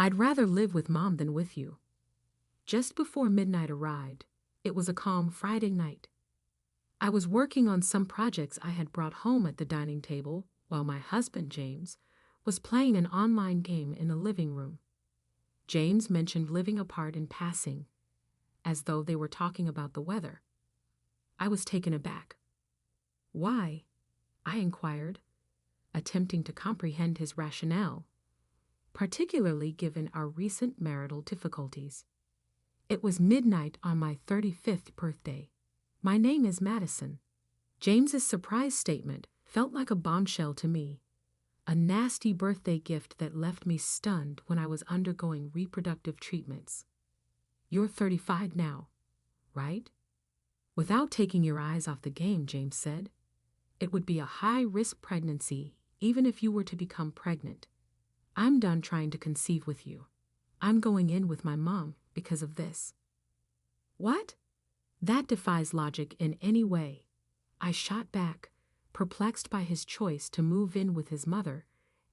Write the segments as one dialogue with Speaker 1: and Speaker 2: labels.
Speaker 1: I'd rather live with Mom than with you. Just before midnight arrived, it was a calm Friday night. I was working on some projects I had brought home at the dining table while my husband, James, was playing an online game in the living room. James mentioned living apart in passing, as though they were talking about the weather. I was taken aback. Why? I inquired, attempting to comprehend his rationale, particularly given our recent marital difficulties. It was midnight on my 35th birthday. My name is Madison. James's surprise statement felt like a bombshell to me, a nasty birthday gift that left me stunned when I was undergoing reproductive treatments. You're 35 now, right? Without taking your eyes off the game, James said. It would be a high-risk pregnancy even if you were to become pregnant. I'm done trying to conceive with you. I'm going in with my mom because of this. What? That defies logic in any way. I shot back, perplexed by his choice to move in with his mother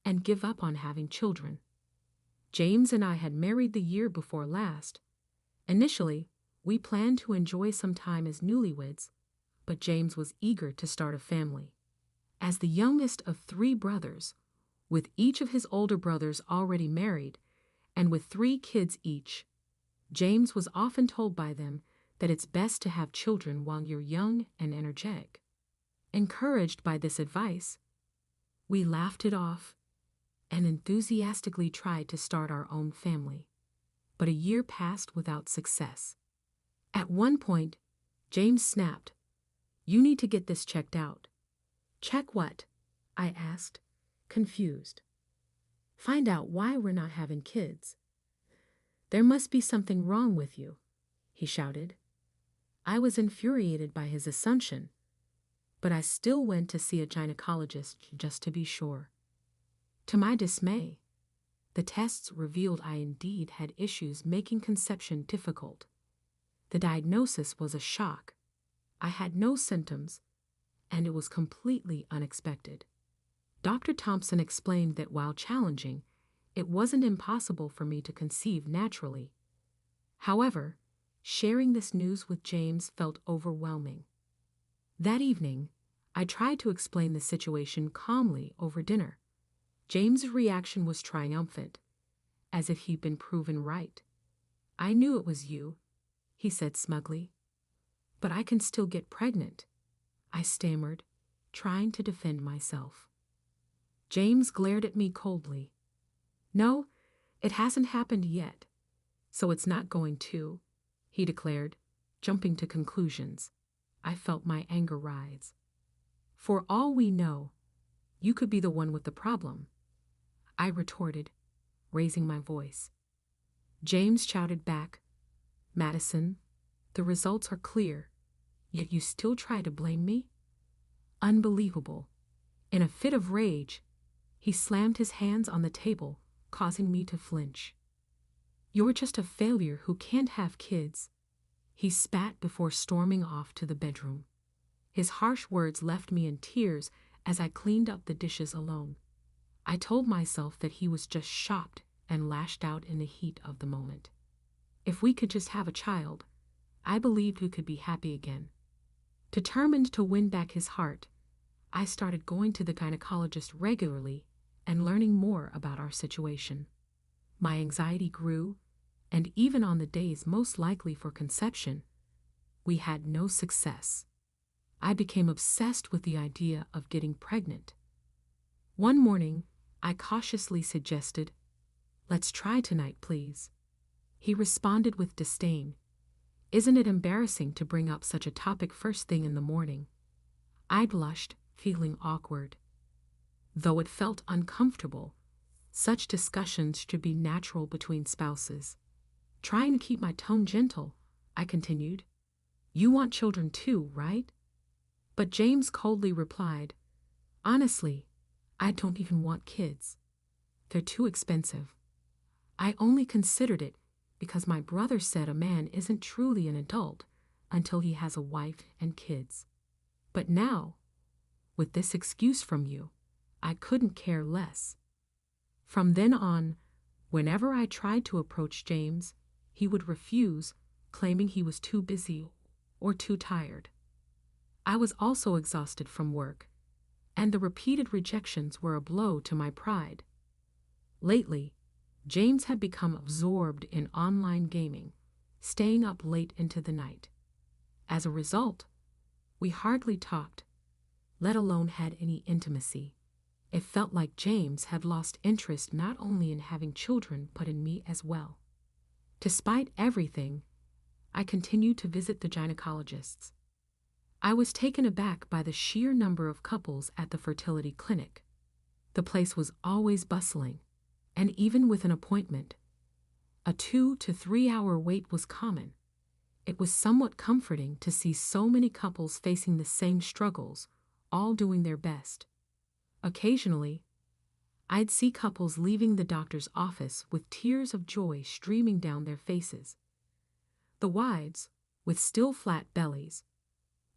Speaker 1: and give up on having children. James and I had married the year before last. Initially, we planned to enjoy some time as newlyweds, but James was eager to start a family. As the youngest of 3 brothers, with each of his older brothers already married, and with 3 kids each, James was often told by them that it's best to have children while you're young and energetic. Encouraged by this advice, we laughed it off and enthusiastically tried to start our own family. But a year passed without success. At one point, James snapped, "You need to get this checked out." "Check what?" I asked, confused. "Find out why we're not having kids." "There must be something wrong with you," he shouted. I was infuriated by his assumption, but I still went to see a gynecologist just to be sure. To my dismay, the tests revealed I indeed had issues making conception difficult. The diagnosis was a shock. I had no symptoms, and it was completely unexpected. Dr. Thompson explained that while challenging, it wasn't impossible for me to conceive naturally. However, sharing this news with James felt overwhelming. That evening, I tried to explain the situation calmly over dinner. James's reaction was triumphant, as if he'd been proven right. "I knew it was you," he said smugly. "But I can still get pregnant," I stammered, trying to defend myself. James glared at me coldly. "No, it hasn't happened yet, so it's not going to," he declared, jumping to conclusions. I felt my anger rise. "For all we know, you could be the one with the problem," I retorted, raising my voice. James shouted back, "Madison, the results are clear, yet you still try to blame me?" Unbelievable. In a fit of rage, he slammed his hands on the table, causing me to flinch. "You're just a failure who can't have kids," he spat before storming off to the bedroom. His harsh words left me in tears as I cleaned up the dishes alone. I told myself that he was just shocked and lashed out in the heat of the moment. If we could just have a child, I believed we could be happy again. Determined to win back his heart, I started going to the gynecologist regularly and learning more about our situation. My anxiety grew, and even on the days most likely for conception, we had no success. I became obsessed with the idea of getting pregnant. One morning, I cautiously suggested, "Let's try tonight, please." He responded with disdain. "Isn't it embarrassing to bring up such a topic first thing in the morning?" I blushed, feeling awkward. Though it felt uncomfortable, such discussions should be natural between spouses. Trying to keep my tone gentle, I continued, "You want children too, right?" But James coldly replied, "Honestly, I don't even want kids. They're too expensive. I only considered it because my brother said a man isn't truly an adult until he has a wife and kids. But now, with this excuse from you, I couldn't care less." From then on, Whenever I tried to approach James, he would refuse, claiming he was too busy or too tired. I was also exhausted from work, and the repeated rejections were a blow to my pride. Lately, James had become absorbed in online gaming, staying up late into the night. As a result, we hardly talked, let alone had any intimacy. It felt like James had lost interest not only in having children but in me as well. Despite everything, I continued to visit the gynecologists. I was taken aback by the sheer number of couples at the fertility clinic. The place was always bustling, and even with an appointment, a 2 to 3 hour wait was common. It was somewhat comforting to see so many couples facing the same struggles, all doing their best. Occasionally, I'd see couples leaving the doctor's office with tears of joy streaming down their faces. The wives, with still flat bellies,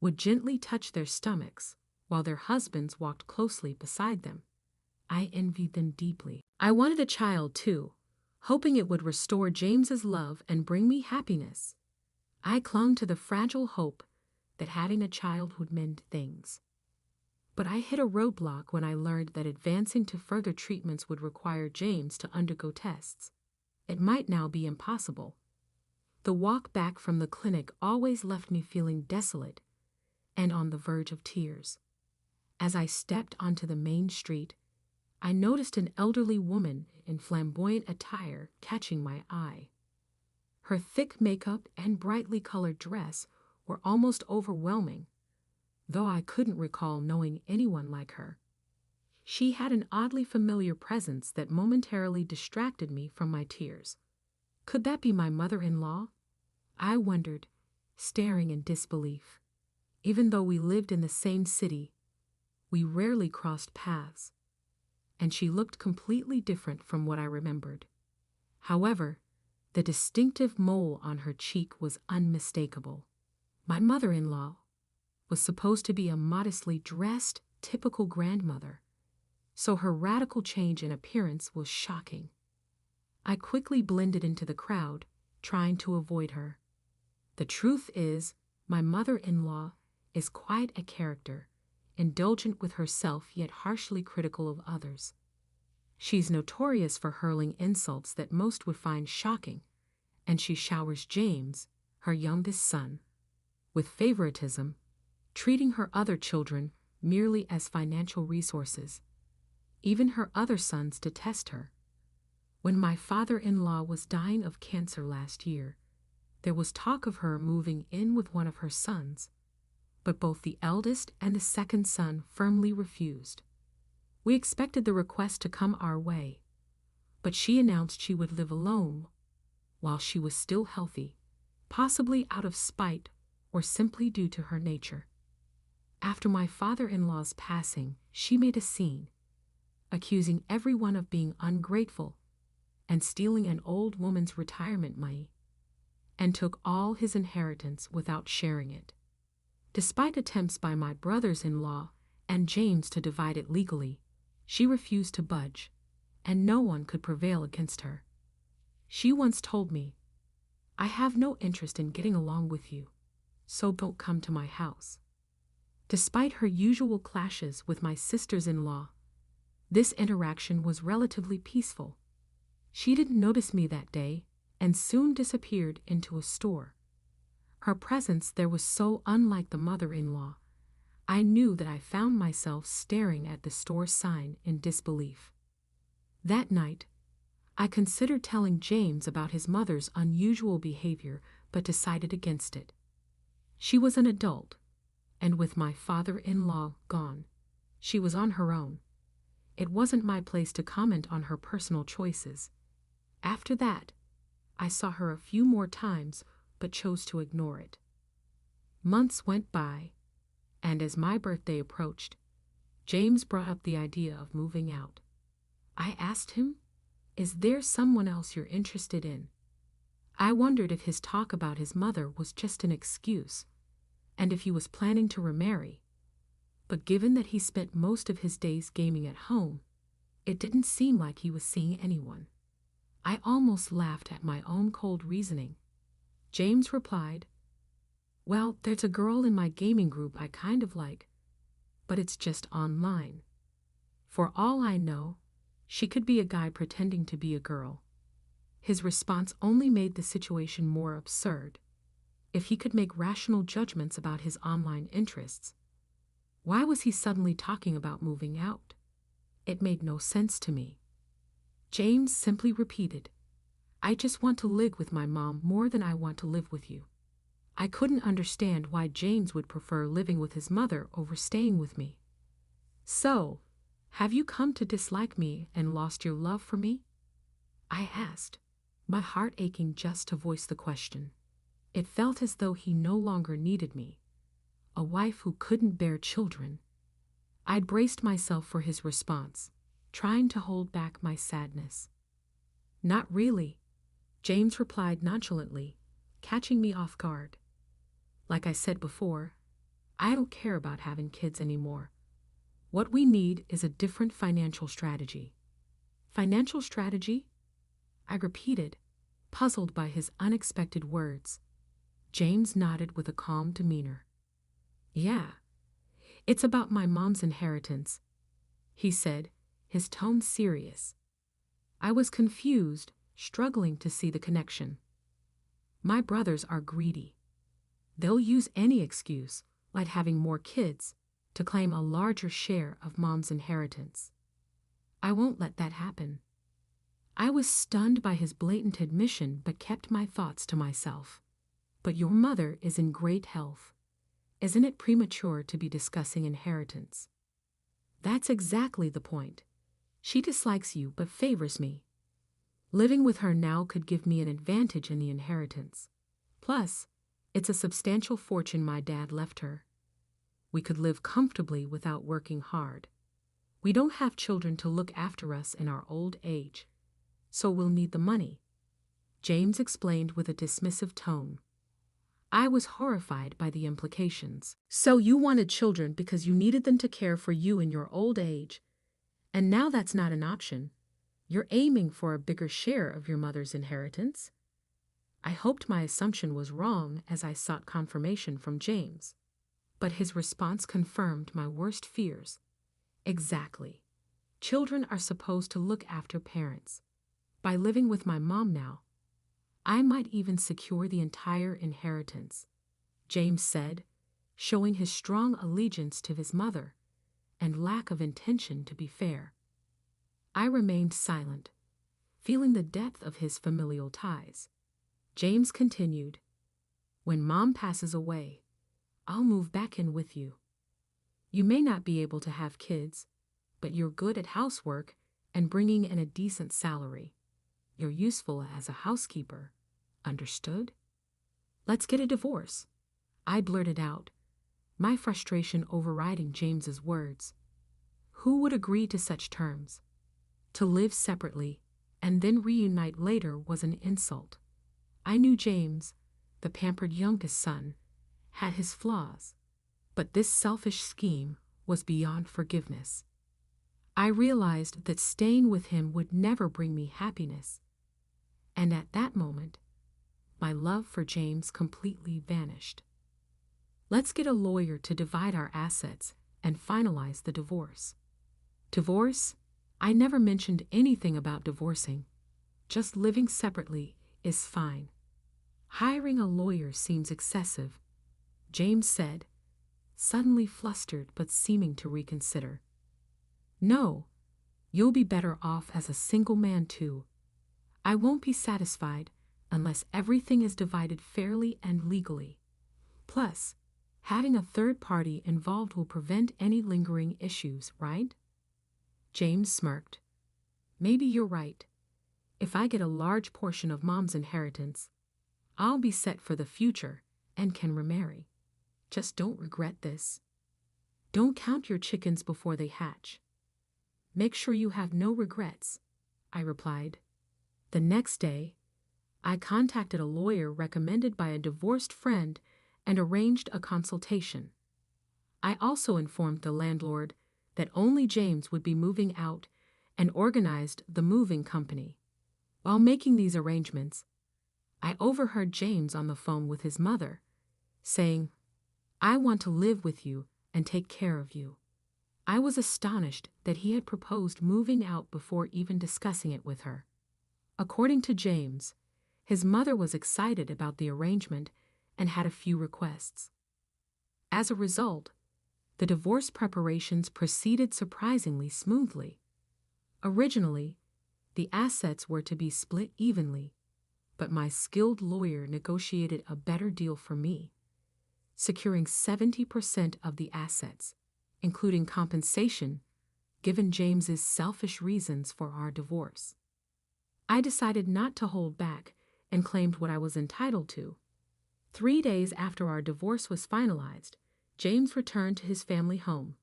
Speaker 1: would gently touch their stomachs while their husbands walked closely beside them. I envied them deeply. I wanted a child too, hoping it would restore James's love and bring me happiness. I clung to the fragile hope that having a child would mend things. But I hit a roadblock when I learned that advancing to further treatments would require James to undergo tests. It might now be impossible. The walk back from the clinic always left me feeling desolate and on the verge of tears. As I stepped onto the main street, I noticed an elderly woman in flamboyant attire catching my eye. Her thick makeup and brightly colored dress were almost overwhelming, though I couldn't recall knowing anyone like her. She had an oddly familiar presence that momentarily distracted me from my tears. Could that be my mother-in-law? I wondered, staring in disbelief. Even though we lived in the same city, we rarely crossed paths, and she looked completely different from what I remembered. However, the distinctive mole on her cheek was unmistakable. My mother-in-law was supposed to be a modestly dressed, typical grandmother, so her radical change in appearance was shocking. I quickly blended into the crowd, trying to avoid her. The truth is, my mother-in-law is quite a character, indulgent with herself yet harshly critical of others. She's notorious for hurling insults that most would find shocking, and she showers James, her youngest son, with favoritism, treating her other children merely as financial resources. Even her other sons detest her. When my father-in-law was dying of cancer last year, there was talk of her moving in with one of her sons, but both the eldest and the second son firmly refused. We expected the request to come our way, but she announced she would live alone while she was still healthy, possibly out of spite or simply due to her nature. After my father-in-law's passing, she made a scene, accusing everyone of being ungrateful and stealing an old woman's retirement money, and took all his inheritance without sharing it. Despite attempts by my brothers-in-law and James to divide it legally, she refused to budge, and no one could prevail against her. She once told me, "I have no interest in getting along with you, so don't come to my house." Despite her usual clashes with my sisters-in-law, this interaction was relatively peaceful. She didn't notice me that day and soon disappeared into a store. Her presence there was so unlike the mother-in-law, I knew that I found myself staring at the store sign in disbelief. That night, I considered telling James about his mother's unusual behavior, but decided against it. She was an adult, and with my father-in-law gone, she was on her own. It wasn't my place to comment on her personal choices. After that, I saw her a few more times, but chose to ignore it. Months went by, and as my birthday approached, James brought up the idea of moving out. I asked him, "Is there someone else you're interested in?" I wondered if his talk about his mother was just an excuse, and if he was planning to remarry. But given that he spent most of his days gaming at home, it didn't seem like he was seeing anyone. I almost laughed at my own cold reasoning. James replied, "Well, there's a girl in my gaming group I kind of like, but it's just online. For all I know, she could be a guy pretending to be a girl." His response only made the situation more absurd. If he could make rational judgments about his online interests, why was he suddenly talking about moving out? It made no sense to me. James simply repeated, "I just want to live with my mom more than I want to live with you." I couldn't understand why James would prefer living with his mother over staying with me. "So, have you come to dislike me and lost your love for me?" I asked, my heart aching just to voice the question. It felt as though he no longer needed me, a wife who couldn't bear children. I'd braced myself for his response, trying to hold back my sadness. "Not really," James replied nonchalantly, catching me off guard. "Like I said before, I don't care about having kids anymore. What we need is a different financial strategy." "Financial strategy?" I repeated, puzzled by his unexpected words. James nodded with a calm demeanor. "Yeah, it's about my mom's inheritance," he said, his tone serious. I was confused, struggling to see the connection. My brothers are greedy. They'll use any excuse, like having more kids, to claim a larger share of mom's inheritance. I won't let that happen. I was stunned by his blatant admission but kept my thoughts to myself. "But your mother is in great health. Isn't it premature to be discussing inheritance?" "That's exactly the point. She dislikes you but favors me. Living with her now could give me an advantage in the inheritance. Plus, it's a substantial fortune my dad left her. We could live comfortably without working hard. We don't have children to look after us in our old age, so we'll need the money," James explained with a dismissive tone. I was horrified by the implications. "So you wanted children because you needed them to care for you in your old age, and now that's not an option. You're aiming for a bigger share of your mother's inheritance?" I hoped my assumption was wrong as I sought confirmation from James, but his response confirmed my worst fears. "Exactly. Children are supposed to look after parents. By living with my mom now, I might even secure the entire inheritance," James said, showing his strong allegiance to his mother and lack of intention to be fair. I remained silent, feeling the depth of his familial ties. James continued, "When Mom passes away, I'll move back in with you. You may not be able to have kids, but you're good at housework and bringing in a decent salary. You're useful as a housekeeper. Understood? Let's get a divorce," I blurted out, my frustration overriding James's words. Who would agree to such terms? To live separately and then reunite later was an insult. I knew James, the pampered youngest son, had his flaws, but this selfish scheme was beyond forgiveness. I realized that staying with him would never bring me happiness, and at that moment, my love for James completely vanished. "Let's get a lawyer to divide our assets and finalize the divorce." "Divorce? I never mentioned anything about divorcing. Just living separately is fine." "Hiring a lawyer seems excessive," James said, suddenly flustered but seeming to reconsider. "No, you'll be better off as a single man too. I won't be satisfied unless everything is divided fairly and legally. Plus, having a third party involved will prevent any lingering issues, right?" James smirked. "Maybe you're right. If I get a large portion of Mom's inheritance, I'll be set for the future and can remarry. Just don't regret this. Don't count your chickens before they hatch. Make sure you have no regrets," I replied. The next day, I contacted a lawyer recommended by a divorced friend and arranged a consultation. I also informed the landlord that only James would be moving out and organized the moving company. While making these arrangements, I overheard James on the phone with his mother, saying, "I want to live with you and take care of you." I was astonished that he had proposed moving out before even discussing it with her. According to James, his mother was excited about the arrangement and had a few requests. As a result, the divorce preparations proceeded surprisingly smoothly. Originally, the assets were to be split evenly, but my skilled lawyer negotiated a better deal for me, securing 70% of the assets, including compensation, given James's selfish reasons for our divorce. I decided not to hold back and claimed what I was entitled to. 3 days after our divorce was finalized, James returned to his family home.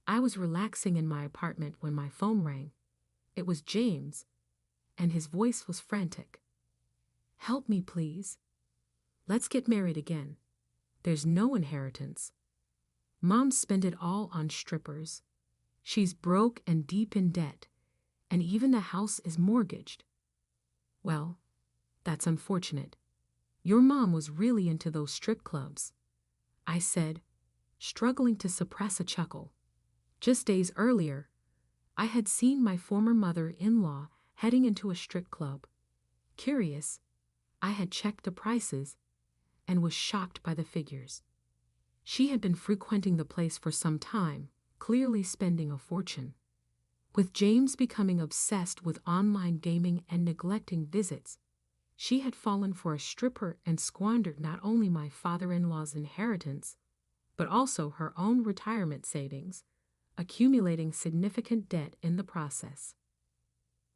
Speaker 1: I was relaxing in my apartment when my phone rang. It was James, and his voice was frantic. "Help me, please. Let's get married again. There's no inheritance. Mom spent it all on strippers. She's broke and deep in debt, and even the house is mortgaged." "Well, that's unfortunate. Your mom was really into those strip clubs," I said, struggling to suppress a chuckle. Just days earlier, I had seen my former mother-in-law heading into a strip club. Curious, I had checked the prices and was shocked by the figures. She had been frequenting the place for some time, clearly spending a fortune. With James becoming obsessed with online gaming and neglecting visits, she had fallen for a stripper and squandered not only my father-in-law's inheritance, but also her own retirement savings, accumulating significant debt in the process.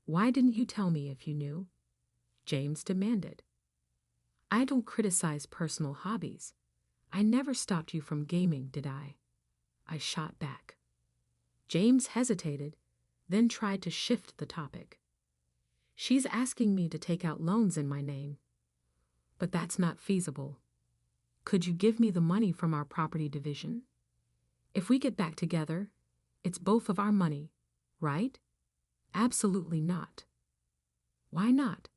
Speaker 1: "Why didn't you tell me if you knew?" James demanded. "I don't criticize personal hobbies. I never stopped you from gaming, did I?" I shot back. James hesitated, then tried to shift the topic. "She's asking me to take out loans in my name, but that's not feasible. Could you give me the money from our property division? If we get back together, it's both of our money, right?" "Absolutely not." "Why not?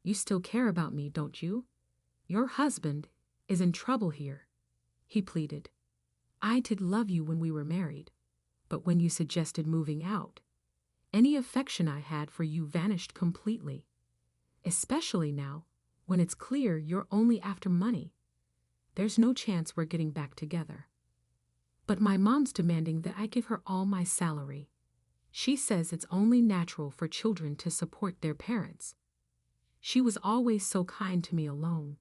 Speaker 1: You still care about me, don't you? Your husband is in trouble here," he pleaded. "I did love you when we were married, but when you suggested moving out, any affection I had for you vanished completely, especially now when it's clear you're only after money. There's no chance we're getting back together." "But my mom's demanding that I give her all my salary. She says it's only natural for children to support their parents. She was always so kind to me alone."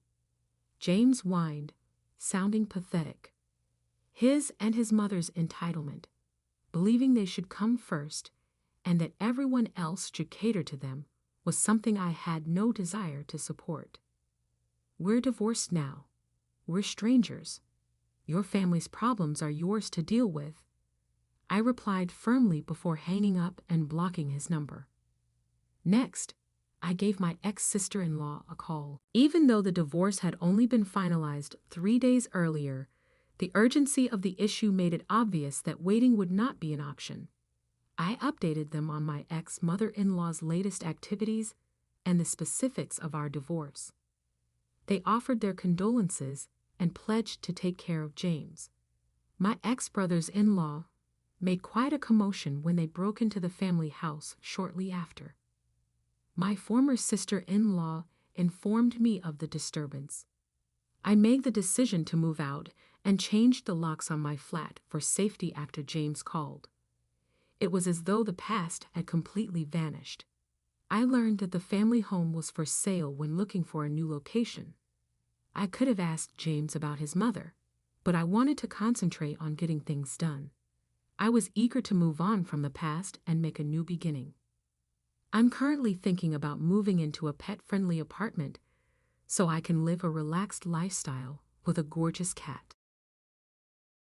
Speaker 1: James whined, sounding pathetic. His and his mother's entitlement, believing they should come first and that everyone else should cater to them, was something I had no desire to support. "We're divorced now. We're strangers. Your family's problems are yours to deal with," I replied firmly before hanging up and blocking his number. Next, I gave my ex-sister-in-law a call. Even though the divorce had only been finalized 3 days earlier, the urgency of the issue made it obvious that waiting would not be an option. I updated them on my ex-mother-in-law's latest activities and the specifics of our divorce. They offered their condolences and pledged to take care of James. My ex-brothers-in-law made quite a commotion when they broke into the family house shortly after. My former sister-in-law informed me of the disturbance. I made the decision to move out and changed the locks on my flat for safety after James called. It was as though the past had completely vanished. I learned that the family home was for sale when looking for a new location. I could have asked James about his mother, but I wanted to concentrate on getting things done. I was eager to move on from the past and make a new beginning. I'm currently thinking about moving into a pet-friendly apartment so I can live a relaxed lifestyle with a gorgeous cat.